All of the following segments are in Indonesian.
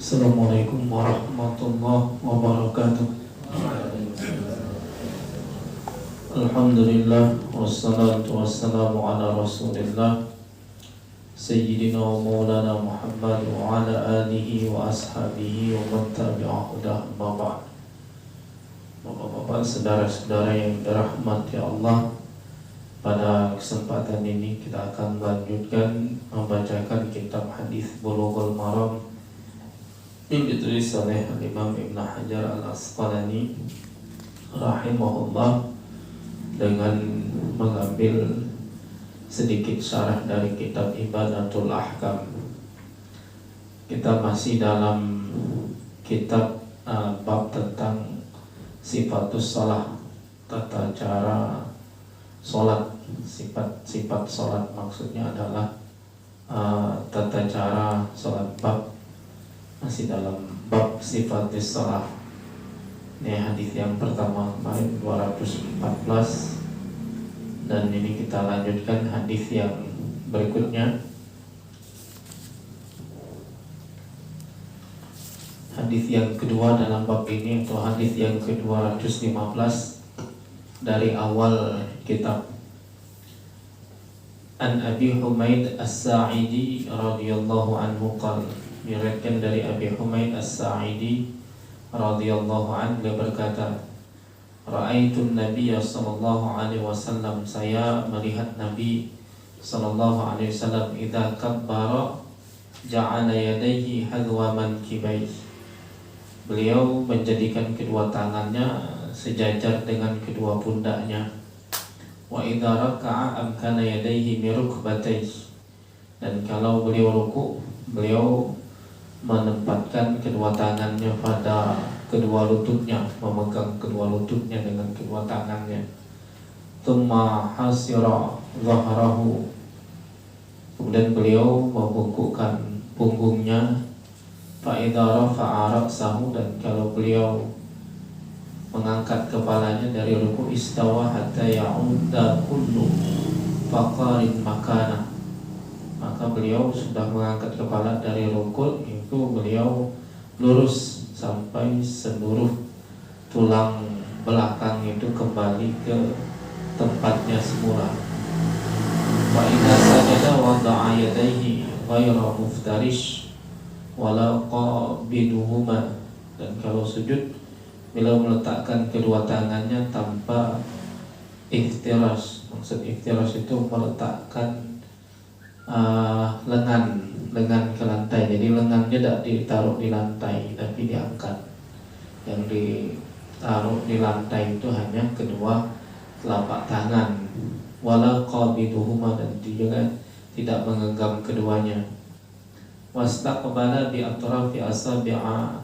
Assalamualaikum warahmatullahi wabarakatuh. Alhamdulillah wassalatu wassalamu ala Rasulillah Sayyidina wa maulana Muhammad wa ala alihi wa ashabihi wa man tabi'ahu amma ba'd. Bapak-bapak, saudara-saudara yang dirahmati Allah, pada kesempatan ini kita akan melanjutkan membacakan kitab hadis Bulughul Maram yang ditulis oleh Imam Ibn Hajar Al-Asqalani rahimahullah dengan mengambil sedikit syarah dari kitab Ibadatul Ahkam. Kita masih dalam kitab bab tentang sifatus shalah, tata cara sholat. Sifat sholat maksudnya adalah tata cara sholat. Bab masih dalam bab sifatus shalah. Ini hadis yang pertama kemarin 214, dan ini kita lanjutkan hadis yang berikutnya. Hadis yang kedua dalam bab ini, atau hadis yang ke-215 dari awal kitab. An Abi Humaid As-Sa'idi radhiyallahu anhu qala, diriwayatkan dari Abi Humaid As-Sa'idi radhiyallahu anhu, dia berkata, Ra'aitun Nabiyya sallallahu alaihi wasallam, saya melihat Nabi sallallahu alaihi wasallam, idza kabbara ja'ala yadayhi hadwa mankibai, beliau menjadikan kedua tangannya sejajar dengan kedua pundaknya. Wa idza raka'a amkana yadayhi mi rukbatayhi, dan kalau beliau ruku, beliau menempatkan kedua tangannya pada kedua lututnya, memegang kedua lututnya dengan kedua tangannya. Tsumma hasira dhahrahu, kemudian beliau membungkukkan punggungnya. Fa idza rafa'a ra'sahu, dan kalau beliau mengangkat kepalanya dari ruku, istawa hatta ya'udda kullu faqarin makana, maka beliau sudah mengangkat kepala dari ruku, itu beliau lurus sampai seluruh tulang belakang itu kembali ke tempatnya semula. Wa idza sajada wada'a yadayhi ghayra muftarish wala qabiduhuma, dan kalau sujud beliau meletakkan kedua tangannya tanpa iftirash. Maksud iftirash itu meletakkan lengan ke lantai. Jadi lengannya tidak ditaruh di lantai, tapi diangkat. Yang ditaruh di lantai itu hanya kedua telapak tangan. Wala qabiduhuma, dan juga tidak menggenggam keduanya. Wastaqbala bi atrafi asabi'a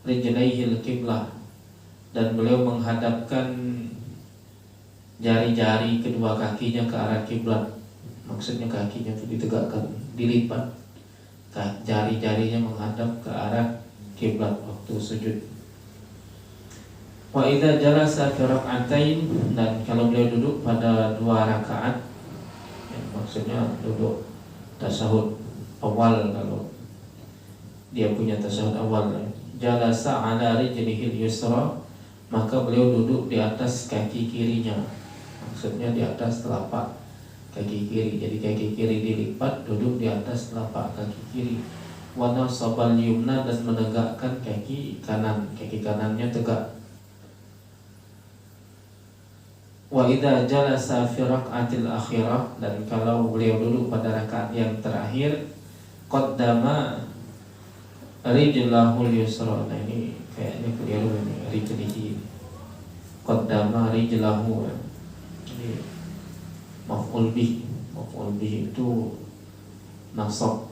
rijlaihi al-qiblah, dan beliau menghadapkan jari-jari kedua kakinya ke arah kiblat. Maksudnya kakinya itu ditegakkan, dilipat, jari-jarinya menghadap ke arah kiblat waktu sujud. Wa idza jalasa fi rak'atain, dan kalau beliau duduk pada 2 rakaat, ya, maksudnya duduk tasyahud awal, kalau dia punya tasyahud awal, jalasa ala rijlihil yusra, maka beliau duduk di atas kaki kirinya. Maksudnya di atas telapak kaki kiri. Jadi kaki kiri dilipat, duduk di atas telapak kaki kiri. Wa nasabal yumna, dan menegakkan kaki kanan. Kaki kanannya tegak. Wa idza jalasa fi rak'atil akhirah, dan kalau beliau duduk pada rakaat yang terakhir, qaddama rijlahul yusra. Nah, ini kayaknya keliru ini, rijlihi. Qaddama rijlahu. Jadi maf'ul bih itu nasab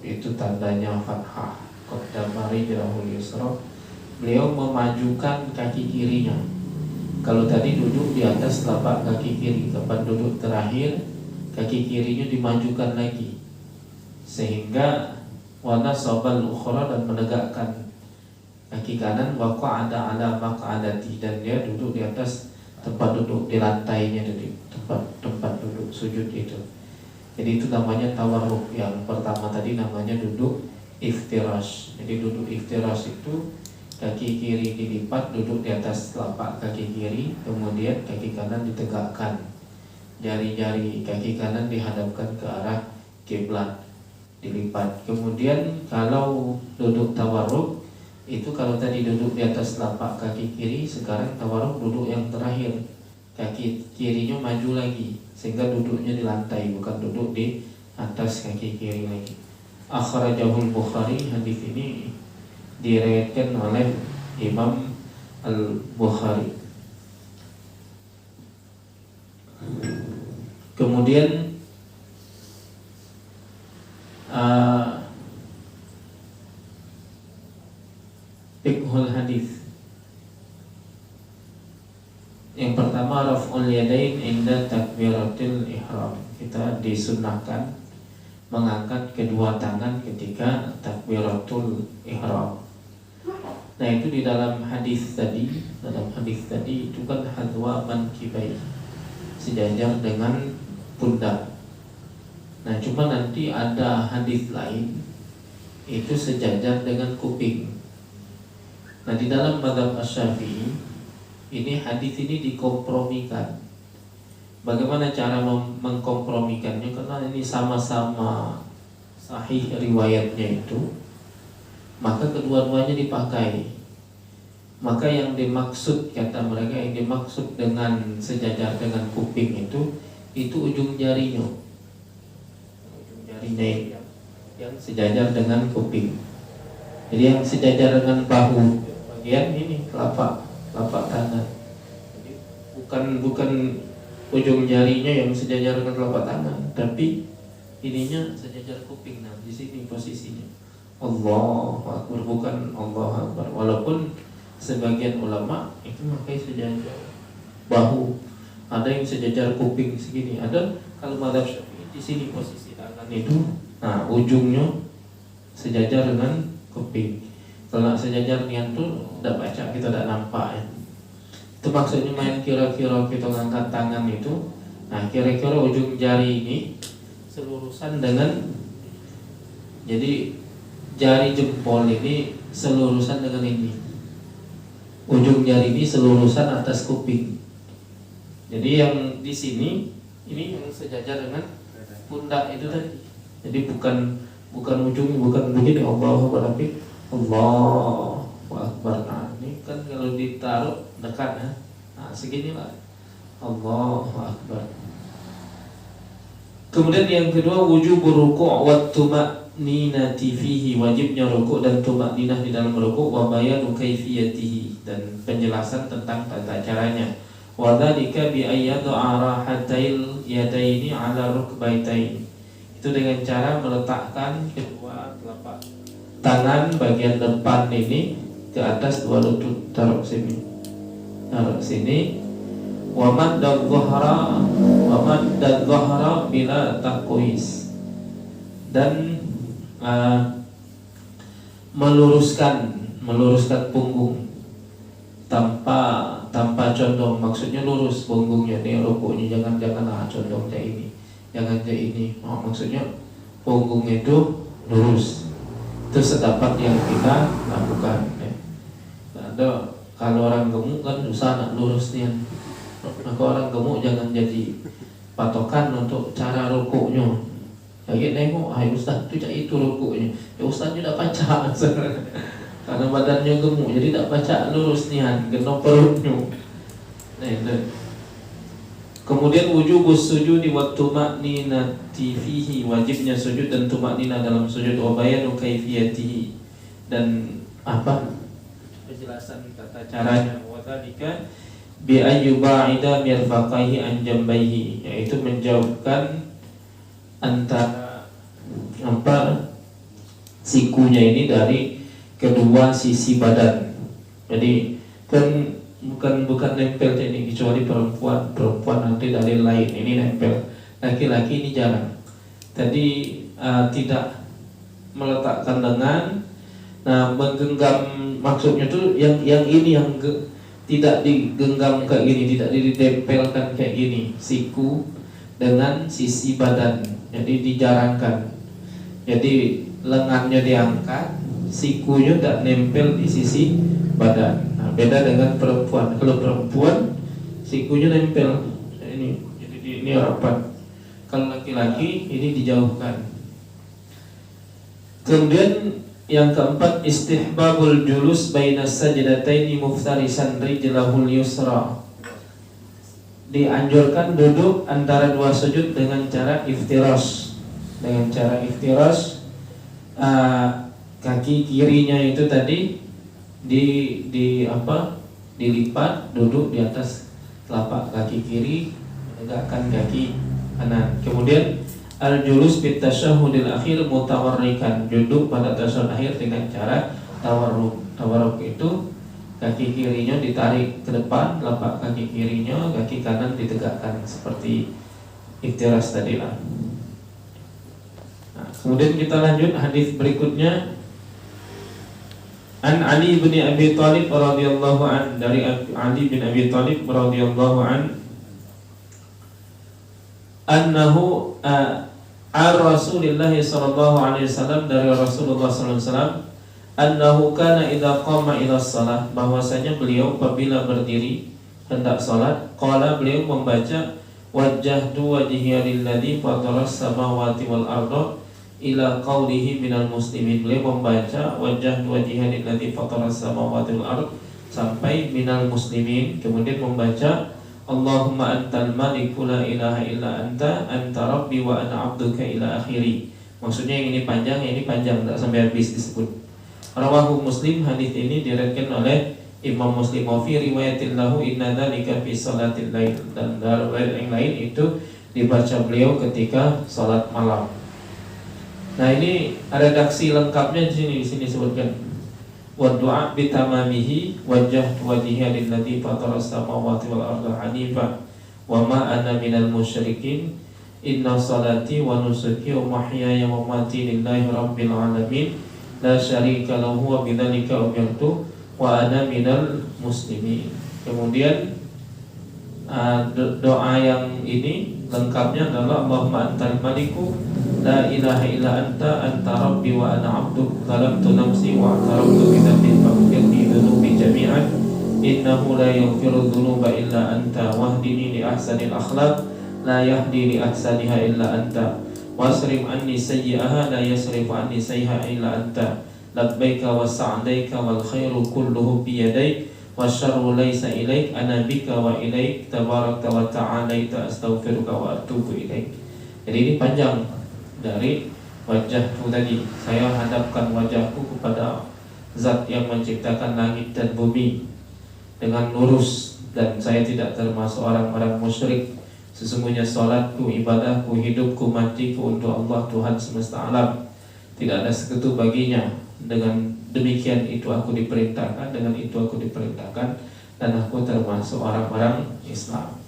itu tandanya fathah. Qaddama rijlahul yusra, beliau memajukan kaki kirinya. Kalau tadi duduk di atas telapak kaki kiri, tempat duduk terakhir kaki kirinya dimajukan lagi, sehingga wa nasabal ukhra, dan menegakkan kaki kanan. Wa qa'ada ala maq'adati, dan dia duduk di atas tempat duduk di lantainya, di tempat duduk sujud itu. Jadi itu namanya tawarruk. Yang pertama tadi namanya duduk iftirash. Jadi duduk iftirash itu kaki kiri dilipat, duduk di atas telapak kaki kiri, kemudian kaki kanan ditegakkan, jari-jari kaki kanan dihadapkan ke arah kiblat, dilipat. Kemudian kalau duduk tawarruk itu, kalau tadi duduk di atas telapak kaki kiri, sekarang tawarruk duduk yang terakhir, kaki kirinya maju lagi sehingga duduknya di lantai, bukan duduk di atas kaki kiri lagi. Akhrajahul Bukhari, hadis ini diriwayatkan oleh Imam Al-Bukhari. Kemudian fiqhul hadis. Yang pertama, raf'ul yadain inda takbiratul ihram. Kita disunnahkan mengangkat kedua tangan ketika takbiratul ihram. Nah, itu di dalam hadis tadi, itu kan hadwa mankibai, sejajar dengan pundak. Nah, cuma nanti ada hadis lain itu sejajar dengan kuping. Nah, di dalam mazhab Asy-Syafi'i ini hadis ini dikompromikan. Bagaimana cara mengkompromikannya? Karena ini sama-sama sahih riwayatnya itu, maka kedua-duanya dipakai. Maka yang dimaksud, kata mereka, yang dimaksud dengan sejajar dengan kuping itu ujung jarinya. Ujung jarinya yang sejajar dengan kuping. Jadi yang sejajar dengan bahu, bagian ini telapak tangan. Jadi bukan ujung jarinya yang sejajar dengan telapak tangan, tapi ininya sejajar kuping. Nah, di sini posisinya. Allahu Akbar, bukan Allahu Akbar. Walaupun sebagian ulama itu pakai sejajar bahu, ada yang sejajar kuping segini, ada. Kalau mazhab Syafi'i di sini posisi tangan itu, nah ujungnya sejajar dengan kuping. Kalau sejajar niat tuh tidak baca, kita tidak nampak ya. Itu maksudnya main kira-kira kita ngangkat tangan itu. Nah, kira-kira ujung jari ini selurusan dengan, jadi jari jempol ini selurusan dengan ini. Ujung jari ini selurusan atas kuping. Jadi yang di sini ini yang sejajar dengan pundak itu tadi. Jadi bukan ujung, bukan begini Allahu Akbar, tapi Allahu Akbar. Nah, ini kan kalau ditaruh dekat ya. Nah, seginilah Allahu Akbar. Kemudian yang kedua, wujubur ruku' wa tuma'ninati fihi, wajibnya ruku' dan tuma'ninah di dalam ruku', wa bayanu kaifiyatihi, dan penjelasan tentang tata caranya. Wa dzalika bi ayyad'a rahatail yadaini 'ala rukbaitain. Itu dengan cara meletakkan kedua telapak tangan bagian depan ini ke atas dua lutut. Taruh sini. Wa maddadh dhahra bila taqwis, dan meluruskan punggung tanpa condong. Maksudnya lurus punggungnya nih, rukuknya jangan condong kayak ini. Jangan kayak ini. Maksudnya punggung itu lurus. Itu sedapat yang kita lakukan ya. Ada, kalau orang gemuk kan susah nak lurus nih. Maka orang gemuk jangan jadi patokan untuk cara rukuknya. Lagi nengok, Ustaz tu cak itu rukuknya. Ya Ustaz juga baca karena badannya gemuk, jadi tak baca lurus nian, kena perutnya. Nah, itu. Kemudian wujubus sujudi wa tuma'ninati fihi, wajibnya sujud dan tuma'ninah dalam sujud, wa bayanu kaifiyatihi, dan penjelasan tata caranya. Wa dzalika bi ayyuba'ida mirfaqaihi an jambaihi, yaitu menjauhkan antara sikunya ini dari kedua sisi badan. Jadi kan bukan nempel ini, kecuali perempuan nanti dari lain ini nempel, laki-laki ini jarang. Tadi tidak meletakkan lengan, nah menggenggam, maksudnya tuh yang ini yang tidak digenggam kayak gini, tidak ditempelkan kayak gini siku dengan sisi badan, jadi dijarangkan. Jadi lengannya diangkat, sikunya tidak nempel di sisi badan. Nah, beda dengan perempuan. Kalau perempuan sikunya nempel, ini rapat. Kalau laki-laki ini dijauhkan. Kemudian yang keempat, istihbabul julus baina sajdataini muftarisan rijlahul yusra. Dianjurkan duduk antara dua sujud dengan cara iftirash. Dengan cara iftirash, kaki kirinya itu tadi dilipat, duduk di atas telapak kaki kiri, menegakkan kaki kanan. Kemudian al-julus bit tasyahhudil akhir mutawarrikan, duduk pada tasyahud akhir dengan cara tawarruk. Tawarruk itu kaki kirinya ditarik ke depan, telapak kaki kirinya, kaki kanan ditegakkan seperti iftirash tadi lah. Nah, kemudian kita lanjut hadis berikutnya. An Ali bin Abi Thalib radhiyallahu an, dari Ali bin Abi Thalib radhiyallahu an, annahu Rasulullah sallallahu alaihi wasallam, dari Rasulullah sallallahu alaihi wasallam, annahu kana idza qama ila shalah, bahwasanya beliau apabila berdiri hendak salat, qala, beliau membaca wajjahtu wajhiya lilladzi fataras samawati wal arda ila qaulihi minal muslimin. Beliau membaca wajjahtu wajhiya lilladzi fataras samawati wal arda sampai minal muslimin, kemudian membaca Allahumma antal maliku la ilaha illa anta rabbi wa ana abduka ila akhiri. Maksudnya yang ini panjang, tidak sampai habis disebut. Rawahu Muslim, hadis ini diriwayatkan oleh Imam Muslim. Wa fi riwayatin lahu inna dzalika fi salatil lail, dan riwayat yang lain itu dibaca beliau ketika salat malam. Nah, ini redaksi lengkapnya di sini disebutkan. Wa du'a bi tamamihi wajjahtu wajhiya lilladzi fataras samawati wal arda hanifa wa ma ana minal musyrikin inna salati wa nusuki wa mahyaya wa mamati lillahi rabbil alamin la syarika lahu wa bidzalika umirtu wa ana minal muslimin. Kemudian doa yang ini lengkapnya adalah Allahumma antal maliku la ilaha illa anta rabbi wa ana abduk zalamtu nafsi wa a'taraftu bi dhanbi faghfir li dhunubi jami'an innahu la yaghfiru dhunuba illa anta wahdini li ahsanil akhlaq la yahdi li ahsaniha illa anta wasrif anni sayyi'aha la yasrif anni sayyi'aha illa anta labbaika wa sa'daika wal khairu kulluhu bi yadaik wasyarru laysa ilaik ana bika wa ilaik tabarakta wa ta'alaita astaghfiruka wa atubu ilaik. Jadi ini panjang dari wajahku tadi, saya hadapkan wajahku kepada zat yang menciptakan langit dan bumi dengan lurus, dan saya tidak termasuk orang-orang musyrik. Sesungguhnya salatku, ibadahku, hidupku, matiku untuk Allah Tuhan semesta alam, tidak ada sekutu baginya. Dengan demikian itu aku diperintahkan, dengan itu aku diperintahkan, dan aku termasuk orang-orang Islam.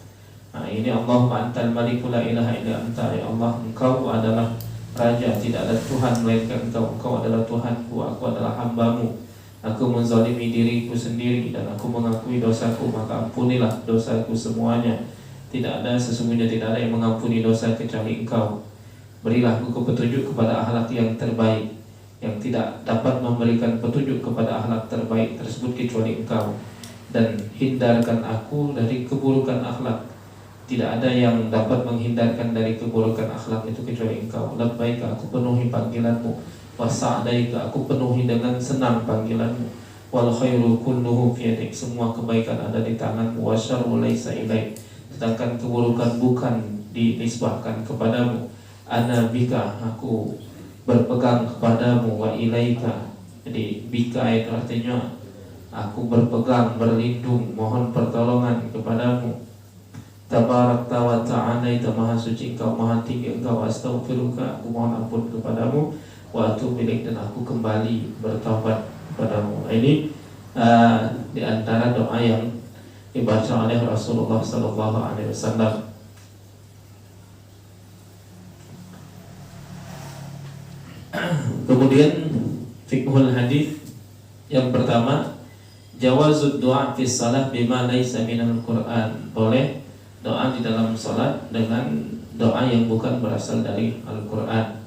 Nah, ini Allahumma antal maliku la ilaha illa anta, ya Allah, engkau adalah Raja, tidak ada Tuhan melainkan engkau, engkau adalah Tuhanku, aku adalah hambamu, aku menzalimi diriku sendiri dan aku mengakui dosaku, maka ampunilah dosaku semuanya. Sesungguhnya tidak ada yang mengampuni dosa kecuali engkau. Berilah aku petunjuk kepada akhlak yang terbaik, yang tidak dapat memberikan petunjuk kepada akhlak terbaik tersebut kecuali engkau, dan hindarkan aku dari keburukan akhlak. Tidak ada yang dapat menghindarkan dari keburukan akhlak itu kecuali engkau. Labbaika, aku penuhi panggilanmu. Wa sa'daika, aku penuhi dengan senang panggilanmu. Wal khairu kulluhu fi yadik, semua kebaikan ada di tanganmu. Wa syarru laysa ilaik, sedangkan keburukan bukan dinisbahkan kepadamu. Ana bika, aku berpegang kepadamu. Wa ilaika, jadi bika itu artinya aku berpegang, berlindung, mohon pertolongan kepadamu. Tabarakta wa ta'alaita, maha suci engkau, maha tinggi engkau. Astaghfiruka, aku mohon ampun kepadamu. Wa atubu ilaik, dan aku kembali bertaubat kepadamu. Ini di antara doa yang dibaca oleh Rasulullah sallallahu alaihi wasallam. Kemudian fiqhul hadis yang pertama, jawazud du'a fi shalah bima laisa minal Qur'an. Boleh doa di dalam salat dengan doa yang bukan berasal dari Al-Qur'an.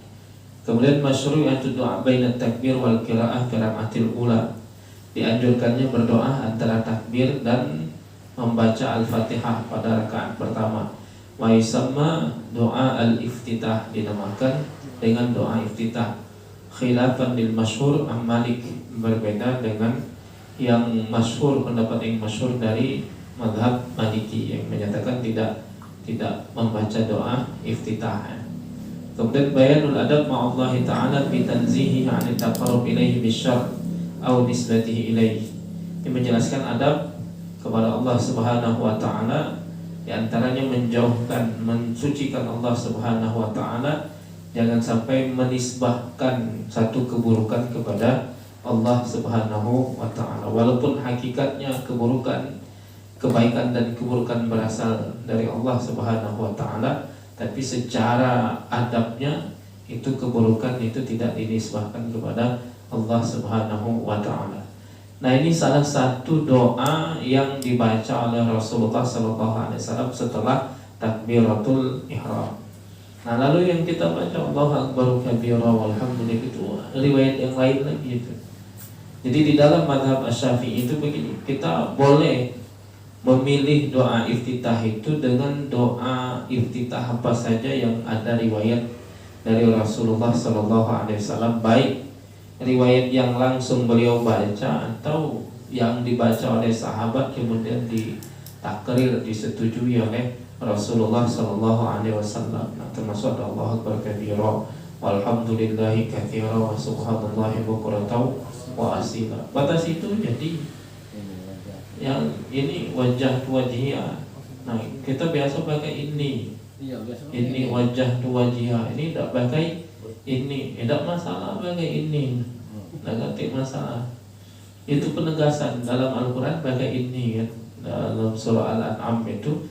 Kemudian masyru'atu du'a baina takbir wal qira'ah qira'atil ula. Dianjurkannya berdoa antara takbir dan membaca Al-Fatihah pada rakaat pertama. Wa yusamma doa al-iftitah, dinamakan dengan doa iftitah. Khilafan lil masyhur am Malik, berbeda dengan yang masyhur, pendapat yang masyhur dari mazhab Maliki yang menyatakan tidak membaca doa iftitah. Kemudian bayanul adab ma'allahi ta'ala bi tanzihi 'an taqarrub ilaihi bisyarr aw nisbatihi ilaihi. Ini menjelaskan adab kepada Allah Subhanahu wa taala, di antaranya menjauhkan, mensucikan Allah Subhanahu wa taala, jangan sampai menisbahkan satu keburukan kepada Allah Subhanahu wa taala, walaupun hakikatnya kebaikan dan keburukan berasal dari Allah Subhanahu wa taala, tapi secara adabnya itu keburukan itu tidak dinisbahkan kepada Allah Subhanahu wa taala. Nah, ini salah satu doa yang dibaca oleh Rasulullah sallallahu alaihi wasallam setelah takbiratul ihram. Nah, lalu yang kita baca Allahu akbar kabira walhamdulillah itu riwayat yang lain lagi itu. Jadi di dalam mazhab Asy-Syafi'i itu begini, kita boleh memilih doa iftitah itu dengan doa iftitah apa saja yang ada riwayat dari Rasulullah sallallahu alaihi wasallam, baik riwayat yang langsung beliau baca atau yang dibaca oleh sahabat kemudian ditakrir, disetujui oleh Rasulullah sallallahu alaihi wasallam. Nah, termasuk ada Allahu akbar kabira walhamdulillahi katsira wa subhanallahi bukratan wa asila. Batas itu jadi yang ini wajah wajhiyah. Nah, kita biasa pakai ini. Ini wajah wajhiyah. Ini tidak pakai ini, tidak masalah pakai ini, negatif masalah. Itu penegasan dalam Al-Quran pakai ini kan. Dalam surah Al-An'am itu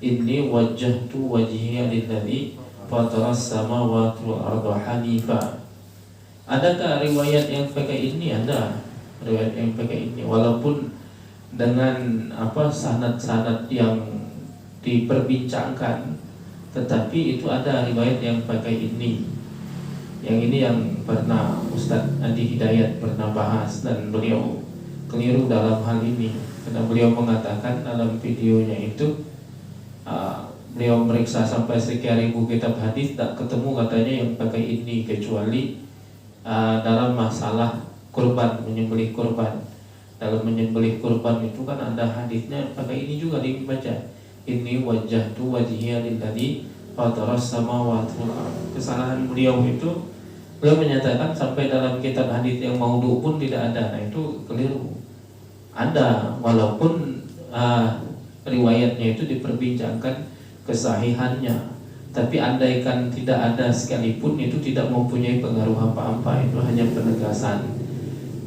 inni wajjahtu wajhiya lilladzi fataras samawati wal arda hanifa. Adakah riwayat yang pakai ini? Ada riwayat yang pakai ini, walaupun dengan sanad-sanad yang diperbincangkan, tetapi itu ada riwayat yang pakai ini. Yang ini yang pernah Ustadz Adi Hidayat pernah bahas, dan beliau keliru dalam hal ini, karena beliau mengatakan dalam videonya itu beliau meriksa sampai sekian ribu kitab hadis, tak ketemu katanya yang pakai ini, kecuali dalam masalah kurban, menyembelih kurban. Dalam menyembelih kurban itu kan ada hadisnya pakai ini juga dibaca, ini wajjahtu wajhiya lilladzi fataras samawati wal ardh. Kesalahan beliau itu, beliau menyatakan sampai dalam kitab hadis yang maudhu pun tidak ada. Nah, itu keliru. Ada, walaupun riwayatnya itu diperbincangkan kesahihannya, tapi andaikan tidak ada sekalipun, itu tidak mempunyai pengaruh apa-apa. Itu hanya penegasan.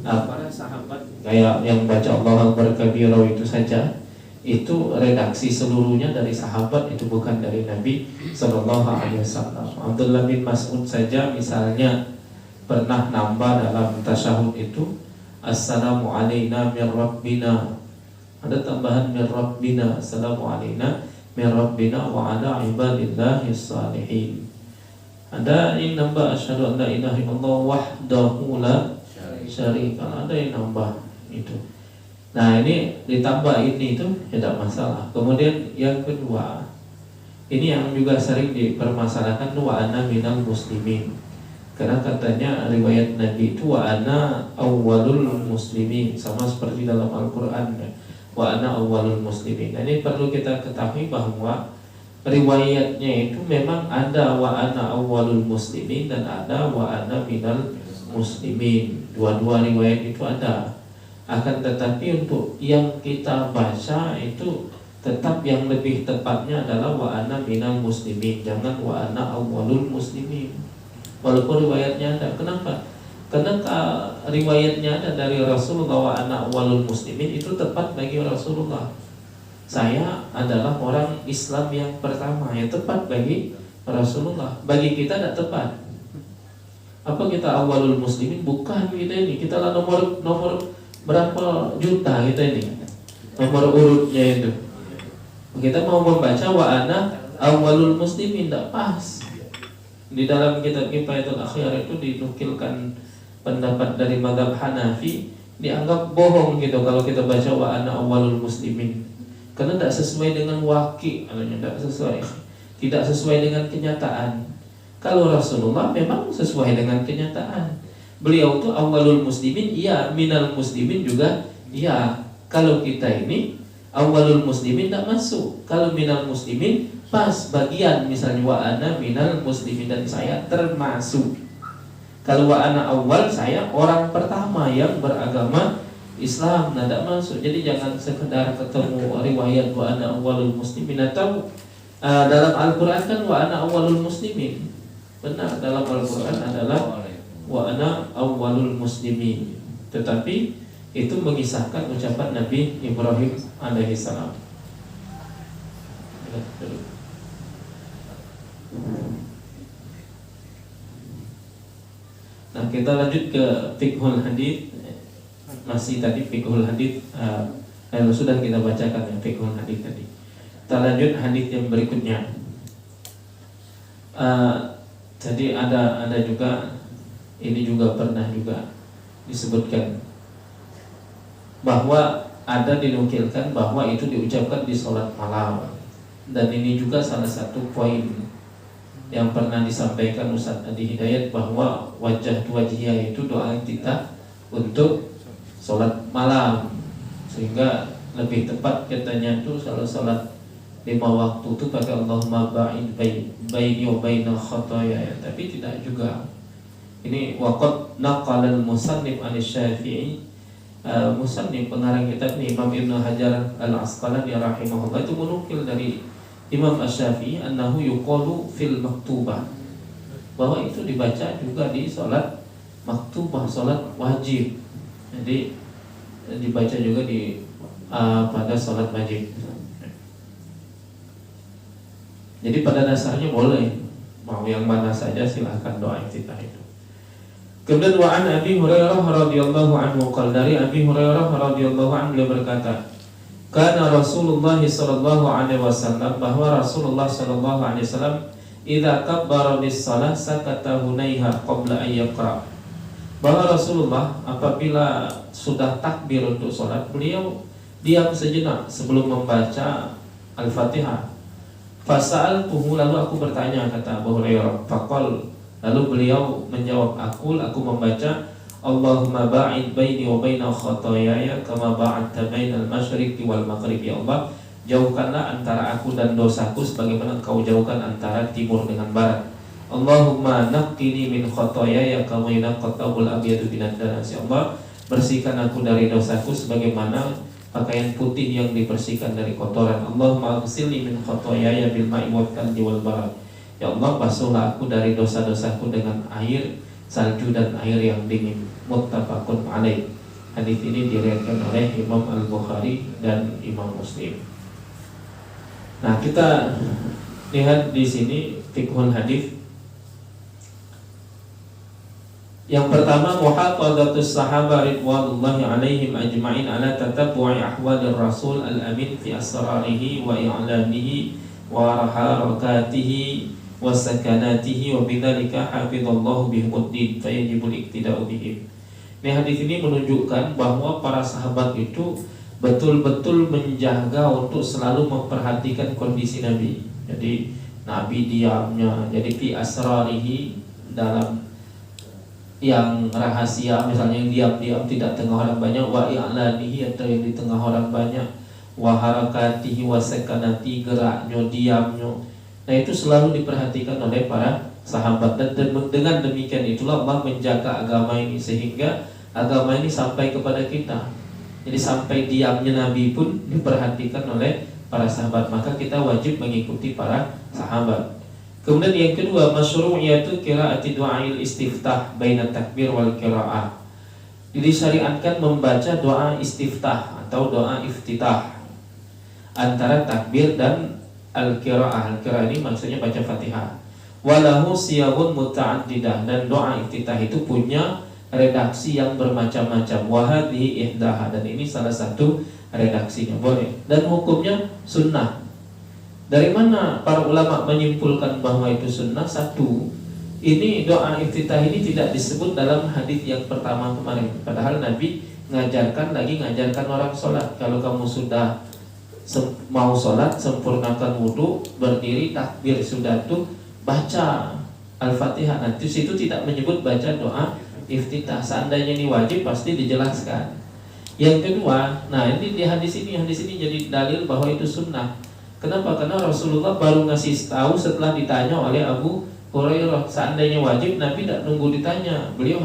Para sahabat kayak yang baca Allahu akbar kabira itu saja, itu redaksi seluruhnya dari sahabat, itu bukan dari Nabi sallallahu alaihi wasallam. Abdullah bin Mas'ud saja misalnya pernah nambah dalam tasyahud itu assalamu alaina min rabbina. Ada tambahan min rabbina, assalamu alaina min rabbina wa ala ibadillahis salihin. Ada yang nambah asyhadu an la ilaha illallah wahdahu la syarika, ada yang nambah itu. Nah, ini ditambah ini itu tidak masalah. Kemudian yang kedua, ini yang juga sering dipermasalahkan, wa ana minal muslimin. Karena katanya riwayat Nabi itu wa ana awwalul muslimin, sama seperti dalam Al-Qur'an, wa ana awwalul muslimin. Nah, ini perlu kita ketahui bahwa riwayatnya itu memang ada wa ana awwalul muslimin dan ada wa ana minal muslimin. Dua-dua riwayat itu ada. Akan tetapi untuk yang kita baca itu tetap yang lebih tepatnya adalah wa ana minal muslimin, jangan wa ana awwalul muslimin. Walaupun riwayatnya ada. Kenapa? Karena riwayatnya ada dari Rasulullah wa ana awwalul muslimin, itu tepat bagi Rasulullah. Saya adalah orang Islam yang pertama, yang tepat bagi Rasulullah. Bagi kita tidak tepat. Apa kita awalul muslimin? Bukan kita ini. Kita lah nomor berapa juta kita ini. Nomor urutnya itu. Kita mau membaca wa ana awalul muslimin, tidak pas. Di dalam kitab Kifayatul Akhyar itu dinukilkan pendapat dari mazhab Hanafi, dianggap bohong gitu kalau kita baca wa ana awwalul muslimin, karena tidak sesuai dengan waqi', tidak sesuai dengan kenyataan. Kalau Rasulullah memang sesuai dengan kenyataan. Beliau tuh awwalul muslimin, iya, minal muslimin juga iya. Kalau kita ini awwalul muslimin tidak masuk. Kalau minal muslimin pas bagian, misalnya wa ana minal muslimin, dan saya termasuk. Kalau wa ana awal, saya orang pertama yang beragama Islam, tidak masuk. Jadi jangan sekedar ketemu riwayat wa ana awalul muslimin, atau dalam Al-Quran kan wa ana awalul muslimin. Benar, dalam Al-Quran adalah wa ana awalul muslimin, tetapi itu mengisahkan ucapan Nabi Ibrahim alaihissalam. Nah, kita lanjut ke fiqhul hadits. Masih tadi fiqhul hadits sudah kita bacakan ya, fiqhul hadits tadi. Kita lanjut hadits yang berikutnya. Jadi ada juga, ini juga pernah juga disebutkan bahwa ada dinukilkan bahwa itu diucapkan di sholat malam, dan ini juga salah satu poin yang pernah disampaikan Ustaz Adi Hidayat, bahwa wajah wajhiyah itu doa kita untuk sholat malam, sehingga lebih tepat katanya itu kalau sholat 5 waktu itu pakai Allahumma ba'id baini wa baina khotoya, tapi tidak juga. Ini waqad naqalal musannif an-Syafi'i, musannif pengarang kitab ini Imam Ibnu Hajar Al-Asqalani rahimahullah, itu menukil dari Imam Asy-Syafi'i annahu yuqalu fil maktubah, bahwa itu dibaca juga di sholat maktubah, sholat wajib. Jadi dibaca juga di pada sholat wajib. Jadi pada dasarnya boleh, mau yang mana saja silahkan doa iftitah itu. Kemudian wa an Abi Hurairah radhiyallahu anhu qala, dari Abi Hurairah radhiyallahu anhu beliau berkata, karena Rasulullah sallallahu alaihi wasallam, bahwa Rasulullah sallallahu alaihi wasallam idza kabbara lis-shalah sakata hunaiha qabla an yaqra, bahwa Rasulullah apabila sudah takbir untuk salat, beliau diam sejenak sebelum membaca Al-Fatihah. Fasa'altuhu, lalu aku bertanya, kata Abu Hurairah, faqal, lalu beliau menjawab, aku membaca Allahumma ba'id baini wa baina khotoyaya kama ba'adta bainal masyriqi wal maghribi. Ya Allah, jauhkanlah antara aku dan dosaku sebagaimana Engkau jauhkan antara timur dengan barat. Allahumma naqqini min khotoyaya kama yunqqa thawbul abyadu minad danas. Ya Allah, bersihkan aku dari dosaku sebagaimana pakaian putih yang dibersihkan dari kotoran. Allahumma aghsilni min khotoyaya bil ma'i wal thalji wal barad. Ya Allah, basuhlah aku dari dosa-dosaku dengan air, salju dan air yang dingin. Muttafaqun alaih. Hadis ini diriwayatkan oleh Imam Al-Bukhari dan Imam Muslim. Nah, kita lihat di sini fiqhul hadis. Yang pertama, muhafadzatus sahabah ridwanullahi alaihim ajma'in ala tatabbu'i ahwalir rasul al-amin fi asrarihi wa i'lanihi wa harakatihi wa sakanatihi wa bidzalika hafizallahu bihumuddin fa yajibul iqtida'u bihim. Ini hadis ini menunjukkan bahwa para sahabat itu betul-betul menjaga untuk selalu memperhatikan kondisi Nabi. Jadi Nabi diamnya, jadi fi asrarihi, dalam yang rahasia, misalnya yang diam-diam tidak tengah orang banyak, wa i'lanihi, atau yang di tengah orang banyak, wa harakatihi wa sakanati, geraknya, diamnya. Nah, itu selalu diperhatikan oleh para sahabat, dan dengan demikian itulah Allah menjaga agama ini, sehingga agama ini sampai kepada kita. Jadi sampai diamnya Nabi pun diperhatikan oleh para sahabat, maka kita wajib mengikuti para sahabat. Kemudian yang kedua, masyru'iyatu qiraati du'ail istiftah baina takbir wal qiraah. Disyariatkan membaca doa istiftah atau doa iftitah antara takbir dan al-qiraah. Al-qiraah ini maksudnya baca Fatihah. Walahu siyagun muta'addidah, dan doa iftitah itu punya redaksi yang bermacam-macam. Wahadhi ihdaha, dan ini salah satu redaksinya, boleh. Dan hukumnya sunnah. Dari mana para ulama menyimpulkan bahwa itu sunnah? Satu, Ini doa iftitah ini tidak disebut dalam hadis yang pertama kemarin. Padahal Nabi ngajarkan orang sholat. Kalau kamu sudah mau sholat, sempurnakan wudhu, berdiri, takbir sudah tuh, baca Al-Fatihah. Nanti situ tidak menyebut baca doa iftitah. Seandainya ini wajib pasti dijelaskan. Yang kedua, nah ini di hadis ini jadi dalil bahwa itu sunnah. Kenapa? Karena Rasulullah baru ngasih tahu setelah ditanya oleh Abu Hurairah. Seandainya wajib, Nabi tidak nunggu ditanya. Beliau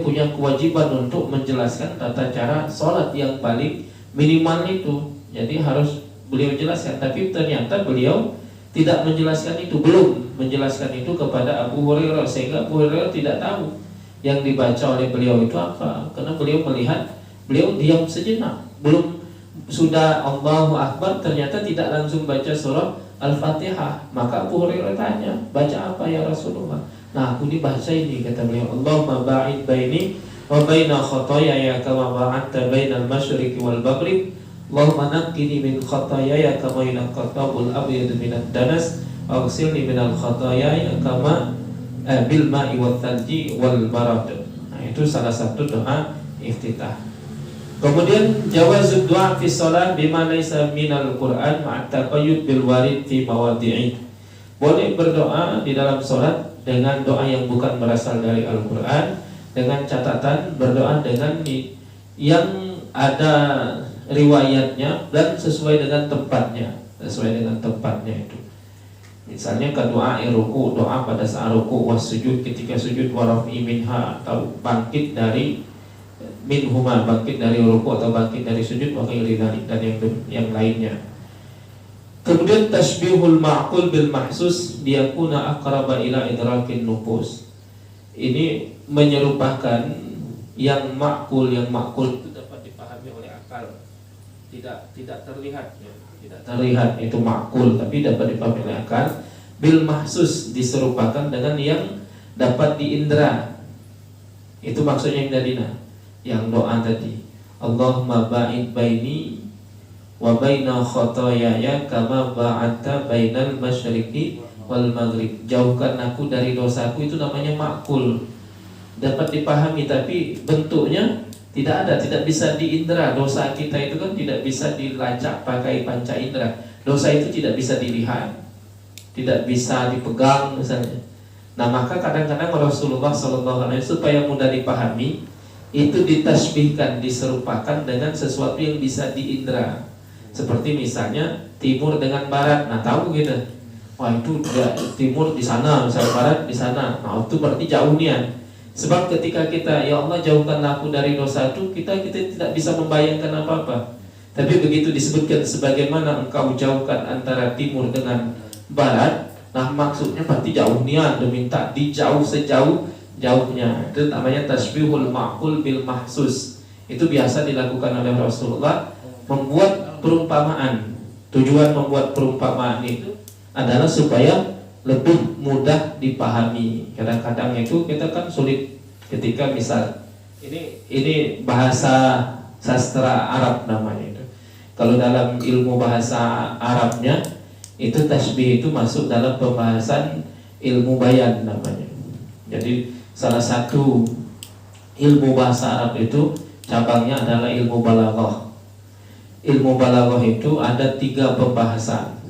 punya kewajiban untuk menjelaskan tata cara sholat yang paling minimal itu. Jadi harus beliau jelaskan. Tapi ternyata beliau tidak menjelaskan itu, belum menjelaskan itu kepada Abu Hurairah, sehingga Abu Hurairah tidak tahu yang dibaca oleh beliau itu apa. Karena beliau diam sejenak, belum sudah Allahu Akbar, ternyata tidak langsung baca surah Al-Fatihah. Maka Abu Hurairah tanya, baca apa ya Rasulullah? Nah, aku dibaca ini, kata beliau, Allahumma ba'id baini wa baina khotoyaya kama ba'adta bainal masyriqi wal maghrib. Allahumma naqqini min khotoyaya kama yunqatabul abyadu minad danas waghsilni minal khotoyaya kama bil ma'i wal thalji wal barad. Nah, itu salah satu doa iftitah. Kemudian jawazud du'a fi shalah bima laysa minal Qur'an ma'a taqayyud bil warid fi mawadhi'i. Boleh berdoa di dalam salat dengan doa yang bukan berasal dari Al-Qur'an, dengan catatan berdoa dengan yang ada riwayatnya dan sesuai dengan tempatnya, itu. Misalnya doa ruku, doa pada saat ruku, was sujud ketika sujud, warafi minha, atau bangkit dari minhuma, bangkit dari ruku atau bangkit dari sujud, dan yang lainnya. Kemudian tasbihul ma'qul bil mahsus liyakuna aqraba ila idrakin nufus. Ini menyerupakan yang ma'qul itu dapat dipahami oleh akal. Tidak terlihat ya. Tidak terlihat itu ma'qul, tapi dapat dipahami oleh akal. Bil mahsus diserupakan dengan yang dapat diindra. Itu maksudnya yang tadina, yang doa tadi. Allahumma ba'id baini wa baina khotoyaya kama ba'adta bainal masyriqi wal maghrib. Jauhkan aku dari dosaku, itu namanya ma'qul. Dapat dipahami tapi bentuknya tidak bisa diindra. Dosa kita itu kan tidak bisa dilacak pakai panca indera. Dosa itu tidak bisa dilihat, tidak bisa dipegang misalnya. Nah, maka kadang-kadang Rasulullah SAW supaya mudah dipahami, itu ditasbihkan, diserupakan dengan sesuatu yang bisa diindra. Seperti misalnya timur dengan barat. Nah, tahu gitu. Wah, itu timur di sana, misalnya barat di sana. Nah, itu berarti jauh nian. Sebab ketika kita, ya Allah jauhkanlah aku dari dosa itu, kita tidak bisa membayangkan apa-apa. Tapi begitu disebutkan sebagaimana engkau jauhkan antara timur dengan barat, nah maksudnya berarti jauh nian, diminta dijauh sejauh-jauhnya. Itu namanya tasbihul ma'qul bil mahsus. Itu biasa dilakukan oleh Rasulullah, membuat perumpamaan. Tujuan membuat perumpamaan itu adalah supaya lebih mudah dipahami. Kadang-kadang itu kita kan sulit ketika misal ini bahasa sastra Arab namanya itu. Kalau dalam ilmu bahasa Arabnya itu tasbih itu masuk dalam pembahasan ilmu bayan namanya. Jadi salah satu ilmu bahasa Arab itu cabangnya adalah ilmu balaghah. Ilmu balaghah itu ada 3 pembahasan.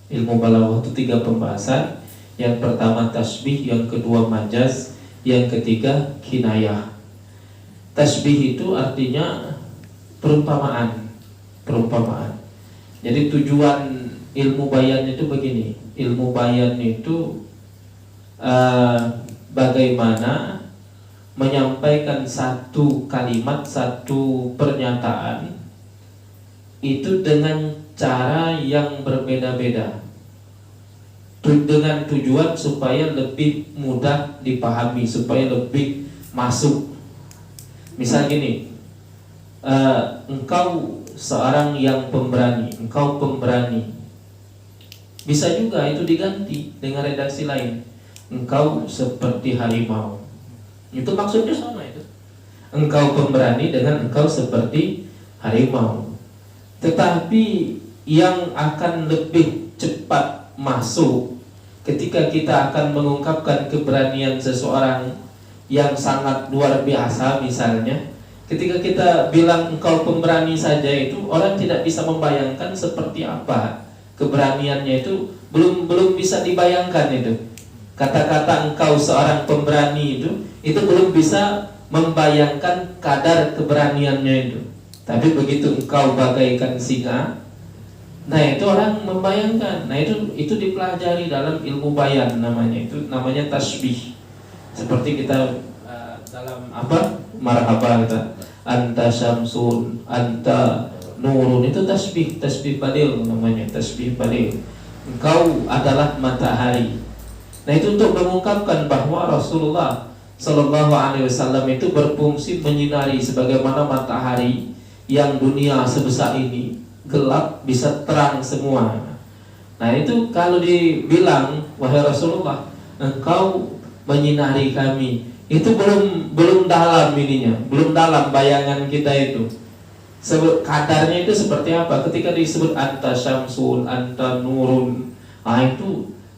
Ilmu balaghah itu 3 pembahasan. Yang pertama tasbih, yang kedua majaz, yang ketiga kinayah. Tasbih itu artinya perumpamaan. Jadi tujuan ilmu bayan itu begini. Ilmu bayan itu bagaimana menyampaikan satu kalimat, satu pernyataan itu dengan cara yang berbeda-beda, dengan tujuan supaya lebih mudah dipahami, supaya lebih masuk. Misal gini, engkau seorang yang pemberani, engkau pemberani. Bisa juga itu diganti dengan redaksi lain, engkau seperti harimau. Itu maksudnya sama itu. Engkau pemberani dengan engkau seperti harimau. Tetapi yang akan lebih cepat masuk ketika kita akan mengungkapkan keberanian seseorang yang sangat luar biasa, misalnya ketika kita bilang engkau pemberani saja, itu orang tidak bisa membayangkan seperti apa keberaniannya, itu belum bisa dibayangkan. Itu kata-kata engkau seorang pemberani itu belum bisa membayangkan kadar keberaniannya itu. Tapi begitu engkau bagaikan singa, nah itu orang membayangkan. Nah itu dipelajari dalam ilmu bayan, namanya tasbih. Seperti kita dalam marhaba kita, anta syamsun, anta nurun, itu tasbih badil namanya, tasbih badil. Engkau adalah matahari. Nah itu untuk mengungkapkan bahwa Rasulullah Sallallahu Alaihi Wasallam itu berfungsi menyinari sebagaimana matahari yang dunia sebesar ini gelap bisa terang semua. Nah itu kalau dibilang wahai Rasulullah, engkau menyinari kami, itu belum dalam ininya, belum dalam bayangan kita itu. Kadarnya itu seperti apa? Ketika disebut anta syamsun, anta nurun, itu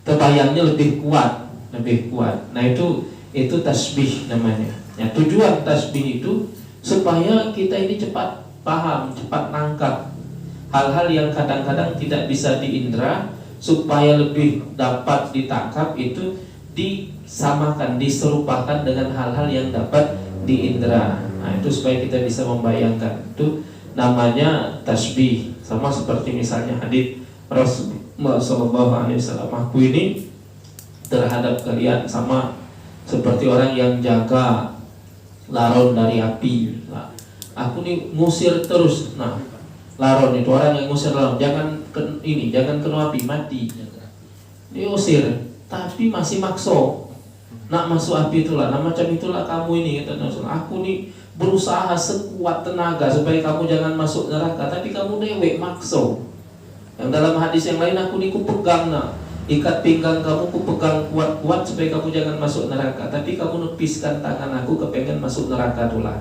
terbayangnya lebih kuat. Nah itu tasbih namanya. Ya, tujuan tasbih itu supaya kita ini cepat paham, cepat nangkap hal-hal yang kadang-kadang tidak bisa diindra, supaya lebih dapat ditangkap, itu disamakan, diserupakan dengan hal-hal yang dapat diindra. Nah itu supaya kita bisa membayangkan. Itu namanya tasbih. Sama seperti misalnya hadis Rasulullah SAW, aku ini terhadap kalian sama seperti orang yang jaga laron dari api. Nah, aku nih ngusir terus. Nah, laron itu orang yang ngusir laron, jangan kena api, mati. Diusir, tapi masih makso. Nak masuk api itulah. Nah macam itulah kamu ini, kata Rasul. Aku nih berusaha sekuat tenaga supaya kamu jangan masuk neraka, tapi kamu dewek makso. Yang dalam hadis yang lain, aku nih kupegang, nak ikat pinggang kamu, kupegang kuat-kuat supaya kamu jangan masuk neraka, tapi kamu nepiskan tangan aku kepengen masuk neraka tulah.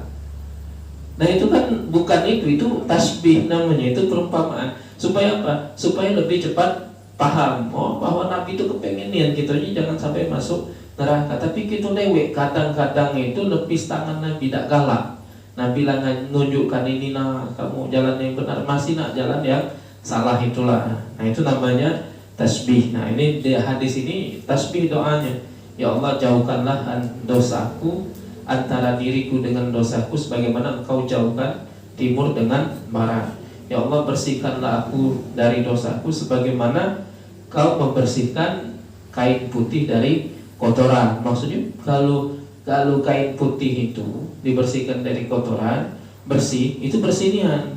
Nah itu kan bukan itu tasbih namanya, itu perumpamaan. Supaya apa? Supaya lebih cepat paham, bahwa Nabi itu kepengenian kita ini jangan sampai masuk neraka. Tapi kita lewek, kadang-kadang itu lepis tangan Nabi, tidak galak. Nabi lah nunjukkan ini, nah kamu jalan yang benar, masih nak jalan yang salah itulah. Nah itu namanya tasbih. Nah ini di hadis ini tasbih doanya, ya Allah jauhkanlah dosaku antara diriku dengan dosaku sebagaimana engkau jauhkan timur dengan barat. Ya Allah bersihkanlah aku dari dosaku sebagaimana kau membersihkan kain putih dari kotoran. Maksudnya kalau kain putih itu dibersihkan dari kotoran, bersih, itu bersihnya.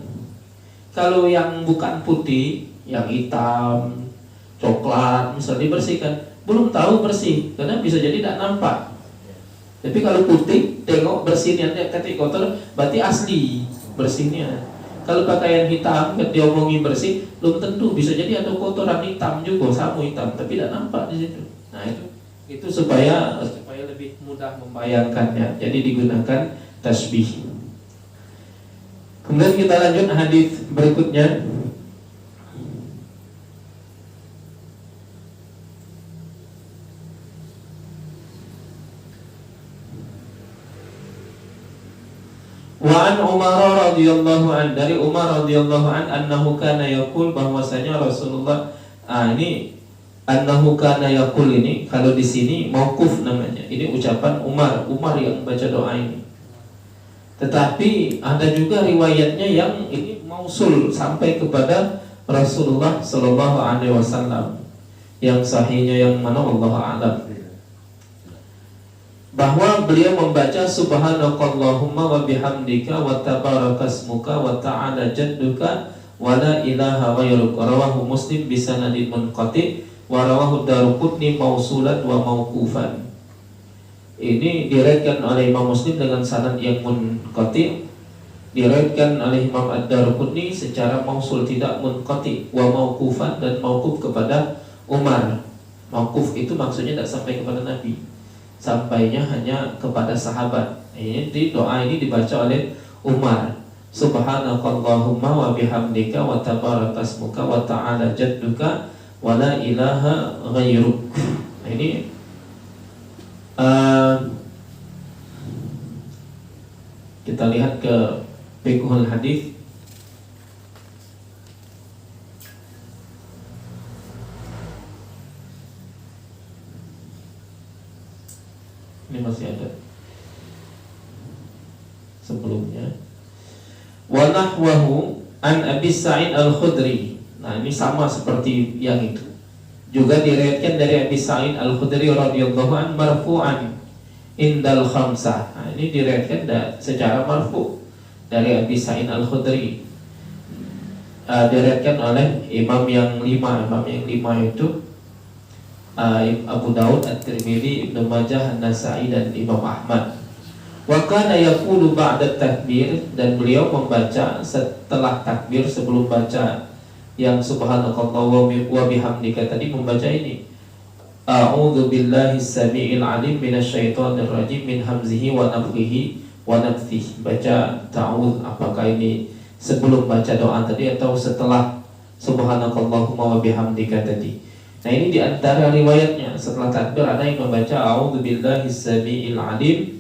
Kalau yang bukan putih, yang hitam, coklat, misalnya dibersihkan, belum tahu bersih, karena bisa jadi tidak nampak. Tapi kalau putih, tengok bersihnya, ketika kotor, berarti asli bersihnya. Kalau pakaian hitam, dia omongin bersih, belum tentu, bisa jadi ada kotoran hitam juga, sapu hitam, tapi tidak nampak di situ. Nah itu supaya lebih mudah membayangkannya. Jadi digunakan tasbih. Kemudian kita lanjut hadis berikutnya. Wa an Umar radhiyallahu an, dari Umar radhiyallahu an, annahu kana yaqul, bahwasanya Rasulullah ini annahu kana yaqul, ini kalau di sini mauquf namanya. Ini ucapan Umar yang baca doa ini. Tetapi ada juga riwayatnya yang ini mausul sampai kepada Rasulullah sallallahu alaihi wasallam. Yang sahihnya yang mana wallahu a'lam. Bahwa beliau membaca subhanakallahumma wa bihamdika wa tabarakasmuka wa ta'ala jadduka wa la ilaha ghairuka. Rawahu Muslim bisanadin munqati wa rawahu Daruqutni mausulan wa mauqufan. Ini diriwayatkan oleh Imam Muslim dengan sanad yang munqati, diriwayatkan oleh Imam Ad-Daruqutni secara mausul tidak munqati, wa mauqufan, dan mauquf kepada Umar. Mauquf itu maksudnya tidak sampai kepada Nabi, sampainya hanya kepada sahabat. Di doa ini dibaca oleh Umar. Subhanakallahumma wa bihamdika wa tabarakasmuka wa ta'ala jadduka wa la ilaha ghairuk. ini kita lihat ke fiqhul hadis. Ini masih ada sebelumnya. Wa nahwahu an Abi Sa'id Al-Khudri. Nah, ini sama seperti yang itu. Juga diriwayatkan dari Abi Sa'id Al-Khudri radhiyallahu an marfu'an indal khamsah. Nah, ini diriwayatkan secara marfu dari Abi Sa'id Al-Khudri. Diriwayatkan oleh imam yang lima. Imam yang lima itu Abu Daud, At-Tirmidzi, Ibnu Majah, An-Nasa'i dan Imam Ahmad. Wa kana yaqulu ba'da takbir, dan beliau membaca setelah takbir, sebelum baca yang subhanakallah wa bihamdika tadi, membaca ini a'udzu billahi samii'il 'alim minasyaitonir rajim min hamzihi wa nafthihi wa nafthihi. Baca ta'awudz, apakah ini sebelum baca doa tadi atau setelah subhanakallahumma wa bihamdika tadi? Nah, ini diantara riwayatnya, setelah takbir ada yang membaca a'udzu billahi samii'il 'alim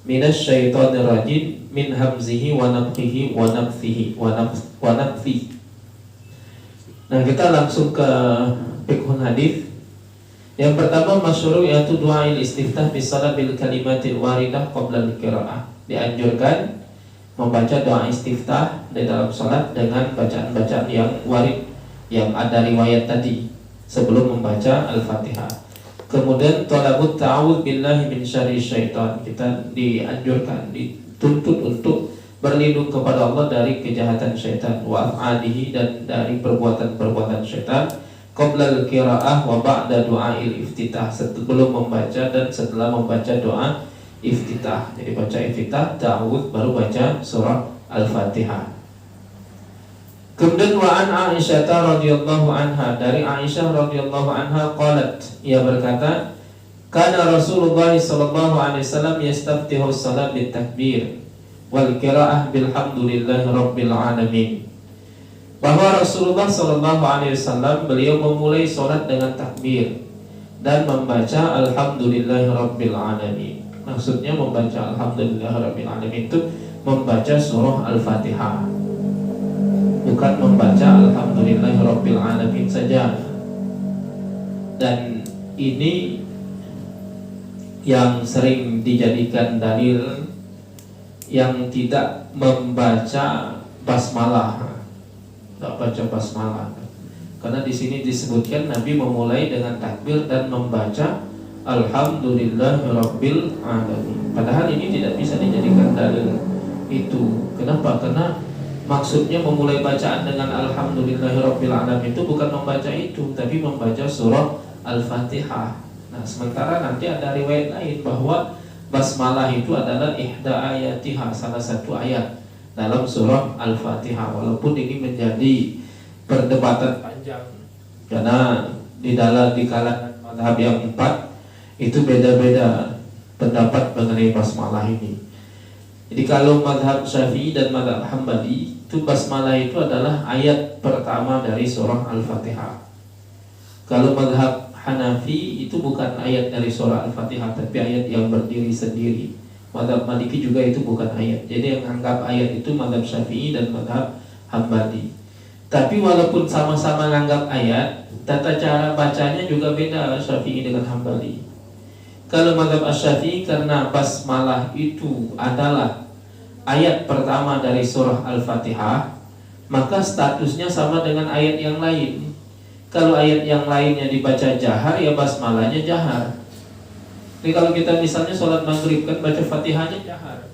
minasyaitonir rajim min hamzihi wa nafthihi wa nafthihi wa nafthihi. Nah, kita langsung ke fiqhul hadis. Yang pertama, masyhur yaitu doa istiftah bis salat bil kalimatil waridah qabla al-qiraah. Dianjurkan membaca doa istiftah di dalam salat dengan bacaan-bacaan yang warid, yang ada riwayat tadi sebelum membaca Al-Fatihah. Kemudian talabut ta'awudz billahi min syarri syaitan. Kita dianjurkan, dituntut untuk berlindung kepada Allah dari kejahatan syaitan, wa af'alihi, dan dari perbuatan-perbuatan syaitan, qabla al-qiraah wa ba'da du'ail iftitah, sebelum membaca dan setelah membaca doa iftitah. Jadi baca iftitah, ta'awudz, baru baca surah Al-Fatihah. Kemudian wa an Aisyah radhiyallahu anha, dari Aisyah radhiyallahu anha qalat, ia berkata, kana Rasulullah sallallahu alaihi wasallam yastaftihu as-salat bit takbir wal qiraah bilhamdulillahi rabbil alamin. Bahwa Rasulullah sallallahu alaihi wasallam beliau memulai salat dengan takbir dan membaca alhamdulillahi rabbil alamin. Maksudnya membaca alhamdulillahi rabbil alamin itu membaca surah Al-Fatihah, bukan membaca alhamdulillahi rabbil alamin saja. Dan ini yang sering dijadikan dalil yang tidak membaca basmalah, tidak baca basmalah, karena di sini disebutkan Nabi memulai dengan takbir dan membaca alhamdulillahirabbil alamin. Padahal ini tidak bisa dijadikan dalil itu. Kenapa? Karena maksudnya memulai bacaan dengan alhamdulillahirabbil alamin itu bukan membaca itu, tapi membaca surah Al-Fatihah. Nah, sementara nanti ada riwayat lain bahwa basmalah itu adalah ihda ayatiha, salah satu ayat dalam surah Al-Fatihah. Walaupun ini menjadi perdebatan panjang, karena di kalangan mazhab yang empat itu beda-beda pendapat mengenai basmalah ini. Jadi kalau mazhab Syafi'i dan mazhab Hambali itu basmalah itu adalah ayat pertama dari surah Al-Fatihah. Kalau mazhab Hanafi itu bukan ayat dari surah Al-Fatihah, tapi ayat yang berdiri sendiri. Mazhab Maliki juga itu bukan ayat. Jadi yang anggap ayat itu mazhab Syafi'i dan mazhab Hambali. Tapi walaupun sama-sama menganggap ayat, tata cara bacanya juga beda Syafi'i dengan Hambali. Kalau mazhab Asy-Syafi'i, karena basmalah itu adalah ayat pertama dari surah Al-Fatihah, maka statusnya sama dengan ayat yang lain. Kalau ayat yang lainnya dibaca jahar, ya basmalahnya jahar. Jadi kalau kita misalnya sholat maghrib kan baca Fatihahnya jahar,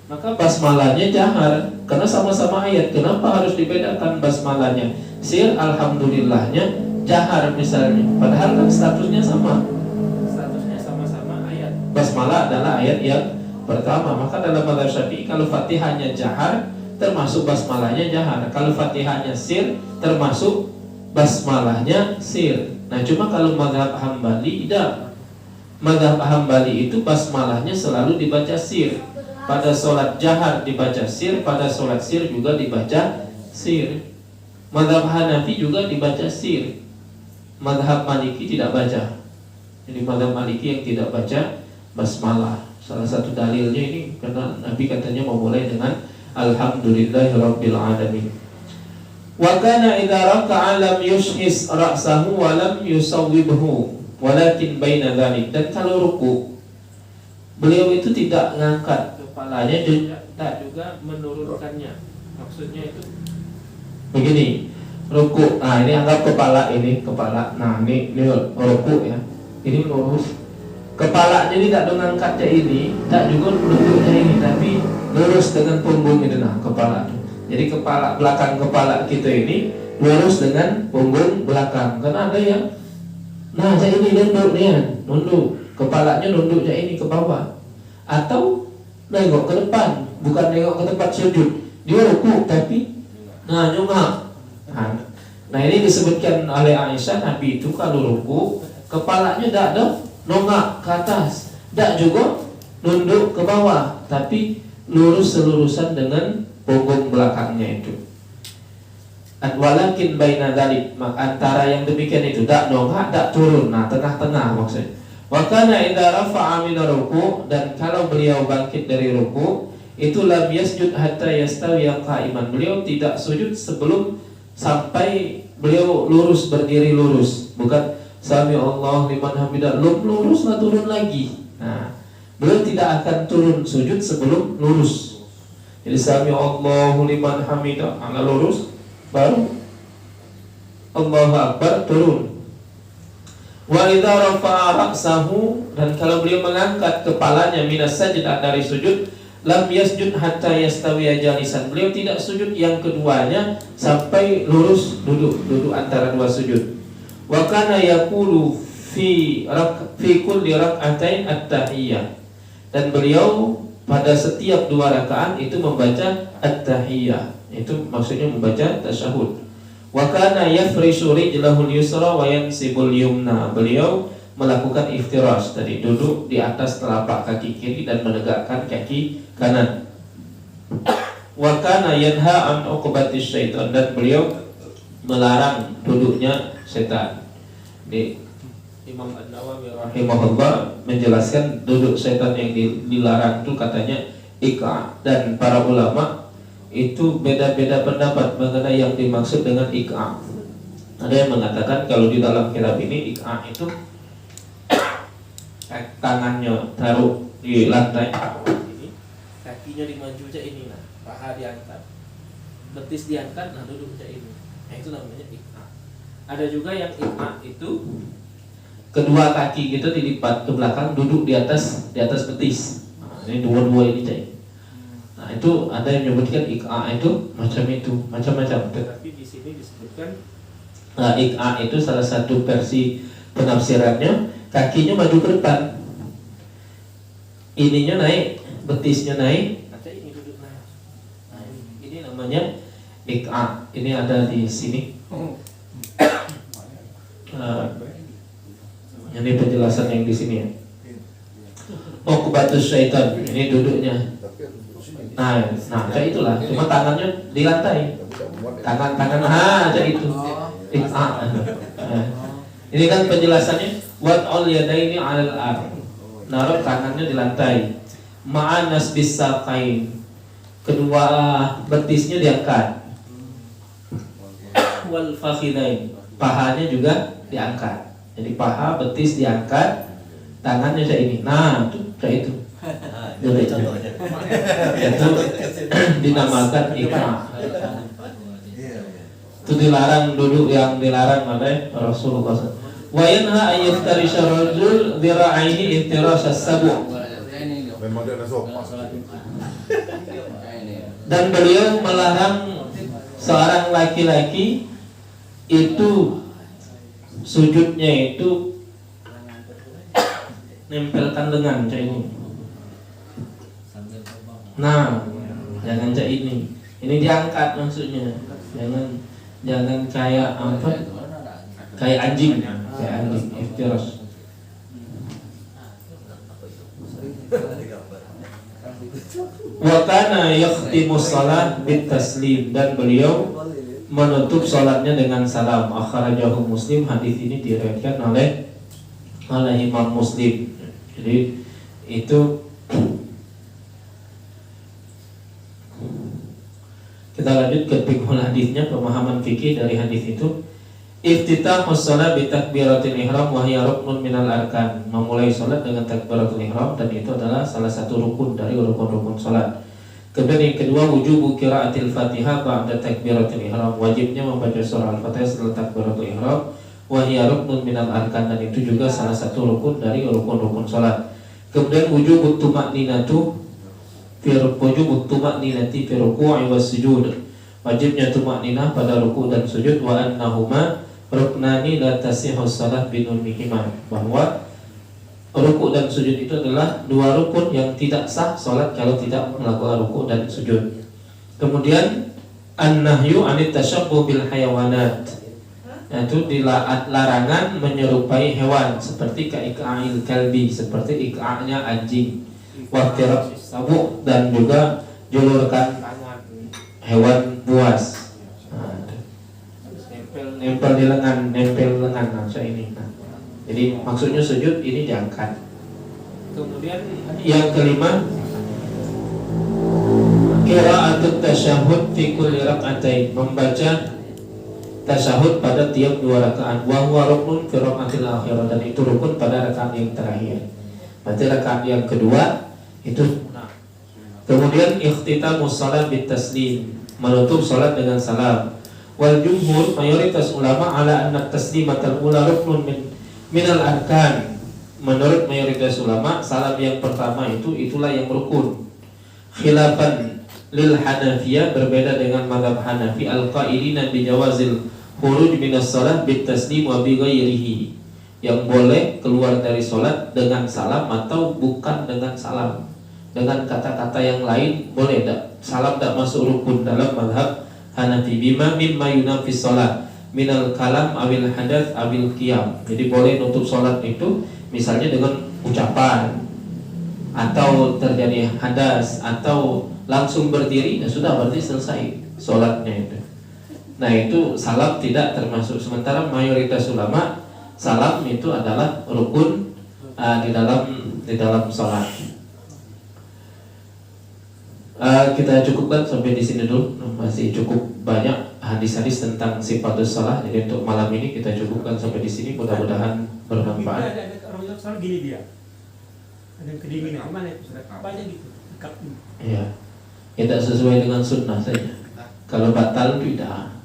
maka basmalahnya jahar, karena sama-sama ayat. Kenapa harus dibedakan basmalahnya? Sir, alhamdulillahnya jahar misalnya, padahal kan statusnya sama. Statusnya sama-sama ayat. Basmalah adalah ayat yang pertama. Maka dalam mazhab Syafi'i kalau Fatihahnya jahar termasuk basmalahnya jahar. Kalau Fatihahnya sir termasuk basmalahnya sir. Nah, cuma kalau mazhab Hambali tidak. Mazhab Hambali itu basmalahnya selalu dibaca sir. Pada sholat jahar dibaca sir, pada sholat sir juga dibaca sir. Mazhab Hanafi juga dibaca sir. Mazhab Maliki tidak baca. Jadi mazhab Maliki yang tidak baca basmalah. Salah satu dalilnya ini karena Nabi katanya memulai dengan Alhamdulillahirabbil alamin. Wa kana idza raka'a lam yushhis ra'sahu wa lam yusawwibhu walakin baina dzalik. Dan kalau ruku beliau itu tidak mengangkat kepalanya dan tidak juga menurunkannya. Maksudnya itu begini, ruku. Nah, ini anggap kepala ini kepala. Nah, ini ruku ya. Ini lurus. Kepalanya tidak mengangkatnya ini, tak juga nunduknya ini, tapi lurus dengan punggung itu. Nah, kepala. Jadi kepala belakang kepala kita ini lurus dengan punggung belakang. Karena ada yang nah, saya ini nunduk nih, nunduk. Kepalanya nunduknya ini ke bawah. Atau nengok ke depan, bukan nengok ke tempat sujud. Dia ruku tapi nyungak. Nah, ini disebutkan oleh Aisyah, Nabi itu kalau ruku kepalanya tidak ada nongak ke atas, tidak juga nunduk ke bawah, tapi lurus selurusan dengan punggung belakangnya itu. Walakin baina dzalik, antara yang demikian itu tidak nongak, tidak turun, nah tengah-tengah maksudnya. Wa kana idza rafa'a min ruku', dan kalau beliau bangkit dari ruku' itu lam yasjud hatta yastawi qa'iman. Beliau tidak sujud sebelum sampai beliau lurus, berdiri lurus. Bukan Sami Allah liman hamidah, lurus lah turun lagi. Nah, beliau tidak akan turun sujud sebelum lurus. Jadi Sami Allahu liman hamidah, agak lurus, baru Allahu Akbar turun. Wa idza rafa'a ra'sahu, dan kalau beliau mengangkat kepalanya minas sajdah dari sujud, lam yasjud hatta yastawiya jalisan. Beliau tidak sujud yang keduanya sampai lurus duduk antara dua sujud. Wa kana yaqulu fi kulli rak'atain at-tahiyyah, dan beliau pada setiap dua rakaat itu membaca at-tahiyyah, itu maksudnya membaca tasyahud. Wa kana yafrishu rijlahu al-yusra wa yansibul yumna. Beliau melakukan iftirash, tadi duduk di atas telapak kaki kiri dan menegakkan kaki kanan. Wa kana yanha an uqbatis syaitan, dan beliau melarang duduknya setan. Di Imam An-Nawawi rahimahullah menjelaskan duduk setan yang dilarang itu katanya ik'a, dan para ulama itu beda-beda pendapat mengenai yang dimaksud dengan ik'a. Ada yang mengatakan kalau di dalam kitab ini ik'a itu tangannya taruh di lantai ini, kakinya dimajukan ini, nah paha diangkat, betis diangkat, nah duduk ini. Nah, itu namanya ik'a. Ada juga yang ik'a itu kedua kaki gitu dilipat ke belakang, duduk di atas betis. Nah, ini dua-dua ini cai. Nah, itu ada yang menyebutkan ik'a itu macam-macam. Tetapi di sini disebutkan ik'a itu salah satu versi penafsirannya, kakinya maju ke depan, ininya naik, betisnya naik, atau ini duduk naik. Nah, ini namanya ik'a. Ini ada di sini. Ini penjelasan yang di sini ya. Uqbatus syaitan, ini duduknya. Nah, kayak itulah. Cuma tangannya di lantai. Tangan, kayak itu. Ini kan penjelasannya. Wad'ul yadaini 'alal ard. Naruh tangannya di lantai. Ma'anas bisaqain. Kedua betisnya diangkat. Wal fakhidain. Pahanya juga diangkat. Jadi paha, betis diangkat, tangannya kayak ini. Nah, itu kayak itu. Itu dinamakan ik'a. Itu dilarang, duduk yang dilarang oleh Rasulullah. Wa yanha an yaftarisha rajul dhira'aihi iftirash as-sabu'. Dan beliau melarang seorang laki-laki itu sujudnya itu nempelkan lengan kayak ini. Nah, jangan kayak ini. Ini diangkat maksudnya. Jangan kayak apa? Kayak anjing, iftirash. Wa kana yakhtimu shalah bit taslim, dan beliau menutup salatnya dengan salam. Akhrajahu Muslim. Hadis ini diriwayatkan oleh oleh Imam Muslim. Jadi itu kita lanjut ke fiqhul hadisnya, pemahaman fikih dari hadis itu. Iftitahus shalah bi takbiratil ihram wa hiya ruknun minal arkan. Memulai salat dengan takbiratul ihram, dan itu adalah salah satu rukun dari rukun-rukun salat. Kemudian yang kedua, wujubu qiraatil Fatihah ba'da takbiratul ihram. Wajibnya membaca surah Al-Fatihah setelah takbiratul ihram. Wa hiya ruknun minal arkan, dan itu juga salah satu rukun dari rukun-rukun salat. Kemudian wujubut tuma'ninatu fi tuma'ninati fi ruku'i was sujud. Wajibnya tuma'ninah pada ruku' dan sujud. Wa annahuma ruknani la tasihhu shalah bidunihima, bahwa ruku' dan sujud itu adalah dua rukun yang tidak sah salat kalau tidak melakukan ruku' dan sujud. Kemudian an-nahyu 'anit tashabbuh bil hayawanat, yaitu larangan menyerupai hewan seperti kaiqa'il kalbi, seperti iqa'nya anjing, wa tirab sabuk, dan juga julurkan tangan hewan buas. Nempel di lengan, maksud ini. Jadi maksudnya sujud ini diangkat. Kemudian yang kelima, qira'atut tasyahhud fi kulli rak'atain, membaca tasyahud pada tiap dua rakaat. Wa huwa ruknun fi rak'atil akhirah, dan itu rukun pada rakaat yang terakhir. Berarti rakaat yang kedua itu sunnah. Kemudian ikhtitamus shalah bit taslim, menutup salat dengan salam. Wal jumhur, mayoritas ulama, ala anna taslimatal ula ruknun minal arkan. Menurut mayoritas ulama, salam yang pertama itulah yang rukun. Khilafan lil Hanafiyah, berbeda dengan mazhab Hanafi, al-qailina bi jawazil khuruj minas shalah bit taslim wa bi ghairihi, yang boleh keluar dari salat dengan salam atau bukan dengan salam, dengan kata-kata yang lain boleh tak? Salam tak masuk rukun dalam mazhab Hanafi. Bima mimma yunafis salat minal kalam awil hadath awil qiyam. Jadi boleh nutup salat itu misalnya dengan ucapan, atau terjadi hadas, atau langsung berdiri, ya sudah, berarti selesai salatnya itu. Nah, itu salam tidak termasuk. Sementara mayoritas ulama, salam itu adalah rukun di dalam salat. Kita cukupkan sampai di sini dulu. Masih cukup banyak hadis-hadis tentang sifatus shalah. Jadi untuk malam ini kita cukupkan sampai di sini. Mudah-mudahan bermanfaat. Ada orang soal gini dia. Ada kedinginan. Gimana itu? Banyak gitu. Iya. Tidak sesuai dengan sunnah saja. Kalau batal tidak.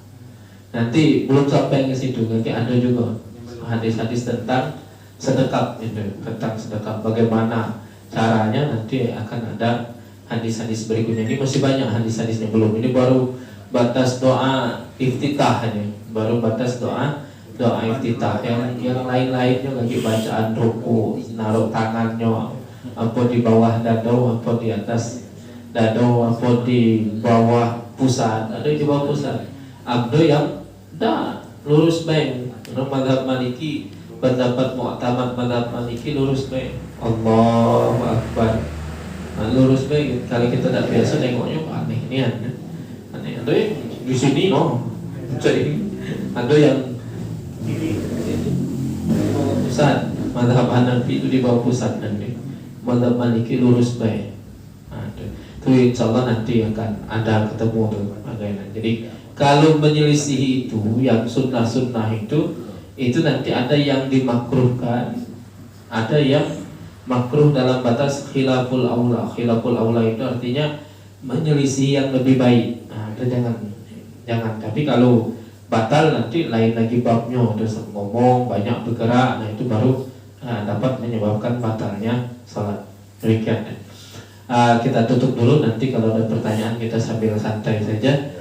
Nanti belum sampai ke situ. Nanti ada juga hadis-hadis tentang sedekap itu, tentang sedekap. Bagaimana caranya, nanti akan ada hadis-hadis berikutnya. Ini masih banyak hadis-hadisnya belum. Ini baru batas doa iftitah ini. Baru batas doa iftitah. Yang lain-lainnya lagi bacaan ruku, naruh tangannya apa di bawah dado, apa di atas dado, apa di bawah pusat. Ada di bawah pusat. Ada yang lurus baik. Mazhab Maliki, pendapat mu'tamad mazhab Maliki lurus baik. Allahu Akbar. Lurus baik. Kalau kita tak biasa tengoknya aneh ini aneh. Ada yang di sini jadi ada yang di bawah pusat. Mazhab Hanafi itu di bawah pusat nanti. Mazhab Maliki lurus baik. Itu insyaallah nanti akan ada ketemu tuh bagaimana. Jadi kalau menyelisihi itu yang sunnah-sunnah itu nanti ada yang dimakruhkan, ada yang makruh dalam batas khilaful aula. Khilaful aula itu artinya menyelisih yang lebih baik. Nah, itu jangan. Tapi kalau batal nanti lain lagi babnya. Terus ngomong banyak bergerak, nah itu baru dapat menyebabkan batalnya salat. Demikian. Kita tutup dulu. Nanti kalau ada pertanyaan kita sambil santai saja.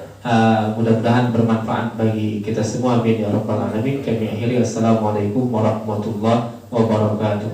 Mudah-mudahan bermanfaat bagi kita semua. Amin ya rabbal alamin. Kami akhiri. Assalamualaikum warahmatullahi wabarakatuh.